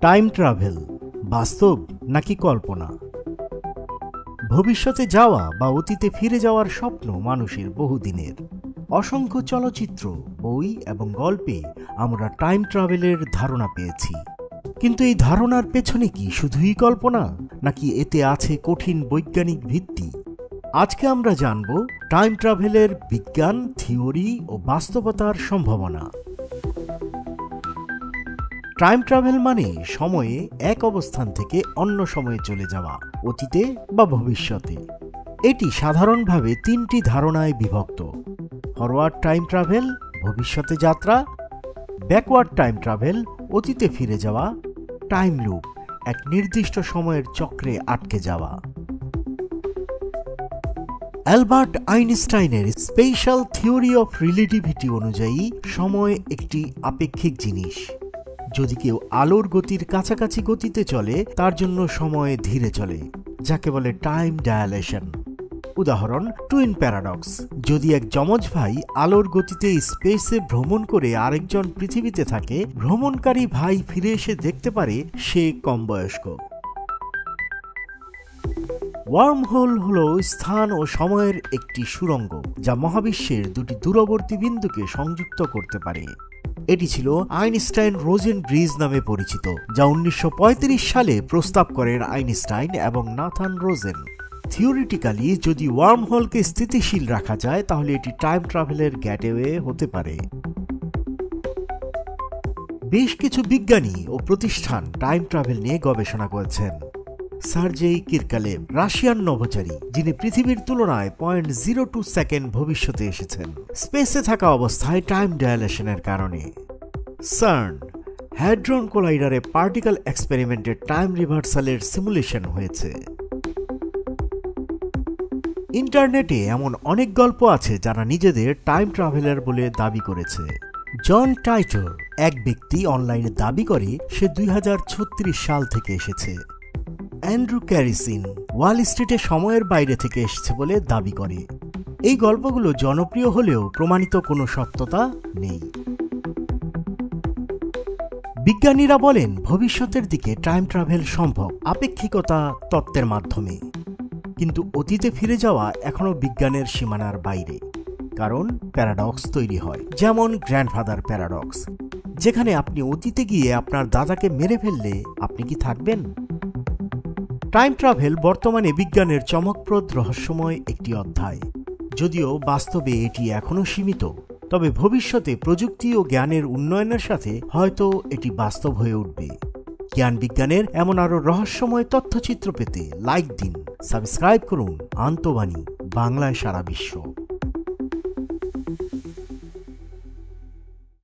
Time travel বাস্তব নাকি কল্পনা? ভবিষ্যতে যাওয়া বা অতীতে ফিরে যাওয়ার স্বপ্ন মানুষের বহুদিনের। অসংখ্য চলচ্চিত্র, বই এবং গল্পে আমরা টাইম ট্রাভেলের ধারণা পেয়েছি। কিন্তু এই ধারণার পেছনে কি শুধুই কল্পনা, নাকি এতে আছে কঠিন বৈজ্ঞানিক ভিত্তি? আজকে আমরা জানব টাইম ট্রাভেলের বিজ্ঞান, থিওরি ও বাস্তবতার সম্ভাবনা। টাইম ট্রাভেল মানে সময়ে এক অবস্থান থেকে অন্য সময়ে চলে যাওয়া, অতীতে বা ভবিষ্যতে। এটি সাধারণভাবে তিনটি ধারণায় বিভক্ত: ফরওয়ার্ড টাইম ট্রাভেল, ভবিষ্যতে যাত্রা; ব্যাকওয়ার্ড টাইম ট্রাভেল, অতীতে ফিরে যাওয়া; টাইম লুপ, এক নির্দিষ্ট সময়ের চক্রে আটকে যাওয়া। অ্যালবার্ট আইনস্টাইনের স্পেশাল থিওরি অফ রিলেটিভিটি অনুযায়ী সময় একটি আপেক্ষিক জিনিস। যদি কেউ আলোর গতির কাছাকাছি গতিতে চলে, তার জন্য সময় ধীরে চলে, যাকে বলে টাইম ডায়ালেশন। উদাহরণ, টুইন প্যারাডক্স। যদি এক যমজ ভাই আলোর গতিতে স্পেসে ভ্রমণ করে আরেকজন পৃথিবীতে থাকে, ভ্রমণকারী ভাই ফিরে এসে দেখতে পারে সে কম বয়স্ক। ওয়ার্মহোল হল স্থান ও সময়ের একটি সুড়ঙ্গ, যা মহাবিশ্বের দুটি দূরবর্তী বিন্দুকে সংযুক্ত করতে পারে। এটি ছিল আইনস্টাইন-রোজেন ব্রিজ নামে পরিচিত, যা 1935 সালে প্রস্তাব করেন আইনস্টাইন এবং নাথান রোজেন। থিওরিটিক্যালি যদি ওয়ার্মহোলকে স্থিতিশীল রাখা যায়, তাহলে এটি টাইম ট্রাভেলের গেটওয়ে হতে পারে। বেশ কিছু বিজ্ঞানী ও প্রতিষ্ঠান টাইম ট্রাভেল নিয়ে গবেষণা করেছেন। সার্জেই কিরকালেভ, রাশিয়ান নভোচারী, যিনি পৃথিবীর তুলনায় 0.02 সেকেন্ড ভবিষ্যতে এসেছেন স্পেসে থাকা অবস্থায় টাইম ডায়ালেশনের কারণে। সার্ন, হ্যাড্রন কোলাইডারে পার্টিকেল এক্সপেরিমেন্টের টাইম রিভার্সালের সিমুলেশন হয়েছে। ইন্টারনেটে এমন অনেক গল্প আছে যারা নিজেদের টাইম ট্রাভেলার বলে দাবি করেছে। জন টাইটর, এক ব্যক্তি অনলাইনে দাবি করে সে 2036 সাল থেকে এসেছে। অ্যান্ড্রু ক্যারিসিন ওয়াল স্ট্রিটে সময়ের বাইরে থেকে এসেছে বলে দাবি করে। এই গল্পগুলো জনপ্রিয় হলেও প্রমাণিত কোনো সত্যতা নেই। বিজ্ঞানীরা বলেন ভবিষ্যতের দিকে টাইম ট্রাভেল সম্ভব আপেক্ষিকতা তত্ত্বের মাধ্যমে, কিন্তু অতীতে ফিরে যাওয়া এখনও বিজ্ঞানের সীমানার বাইরে, কারণ প্যারাডক্স তৈরি হয়, যেমন গ্র্যান্ডফাদার প্যারাডক্স, যেখানে আপনি অতীতে গিয়ে আপনার দাদাকে মেরে ফেললে আপনি কি থাকবেন? টাইম ট্রাভেল বর্তমানে বিজ্ঞানের চমকপ্রদ রহস্যময় একটি অধ্যায়। যদিও বাস্তবে এটি এখনও সীমিত, তবে ভবিষ্যতে প্রযুক্তি ও জ্ঞানের উন্নয়নের সাথে হয়তো এটি বাস্তব হয়ে উঠবে। জ্ঞান বিজ্ঞানের এমন আরও রহস্যময় তথ্যচিত্র পেতে লাইক দিন, সাবস্ক্রাইব করুন আন্তবাণী বাংলায় সারা বিশ্ব।